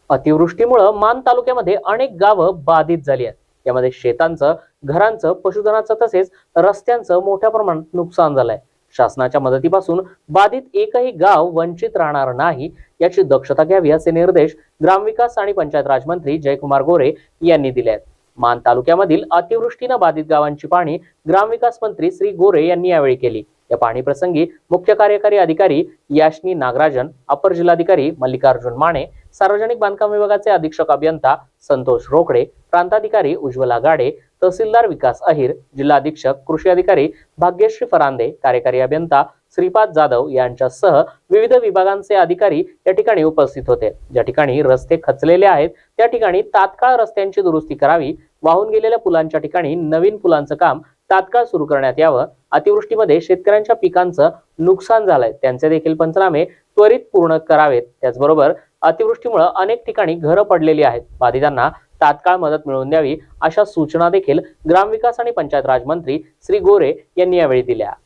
अतिवृष्टीमुळे मान तालुक्यामध्ये अनेक गावं बाधित झाली आहेत। यामध्ये शेतांचं, घरांचं, पशुधनाचं तसेच रस्त्यांचं मोठ्या प्रमाणात नुकसान झालंय। शासनाच्या मदतीपासून बाधित एकही गाव वंचित राहणार नाही याची दक्षता घ्यावी असे निर्देश ग्रामविकास आणि पंचायत राज मंत्री जयकुमार गोरे यांनी दिले आहेत। मान तालुक्यामधील अतिवृष्टीने बाधित गावांची पाहणी ग्रामविकास मंत्री श्री गोरे यांनी यावेळी केली। या पाहणी प्रसंगी मुख्य कार्यकारी अधिकारी याशनी नागराजन, अपर जिल्हाधिकारी मल्लिकार्जुन माने, सार्वजनिक बांधकाम विभागाचे अधीक्षक अभियंता संतोष रोकडे, प्रांताधिकारी उज्ज्वला गाडे, तहसीलदार विकास अहिर, जिल्हा अधीक्षक कृषी अधिकारी भाग्यश्री फरांदे, कार्यकारी अभियंता श्रीपाद जाधव यांच्यासह विविध विभागांचे अधिकारी या ठिकाणी उपस्थित होते। ज्या ठिकाणी रस्ते खचलेले आहेत त्या ठिकाणी तात्काळ रस्त्यांची दुरुस्ती करावी, वाहून गेलेल्या पुलांच्या ठिकाणी नवीन पुलांचं काम तात्काळ सुरू करण्यात यावं, अतिवृष्टीमध्ये शेतकऱ्यांच्या पिकांचं नुकसान झालंय त्यांचे देखील पंचनामे त्वरित पूर्ण करावेत। त्याचबरोबर अतिवृष्टीमुळे अनेक ठिकाणी घरं पडलेली आहेत, बाधितांना तात्काळ मदत मिळवून द्यावी अशा सूचना देखील ग्रामविकास आणि पंचायत राज मंत्री श्री गोरे यांनी यावेळी दिल्या।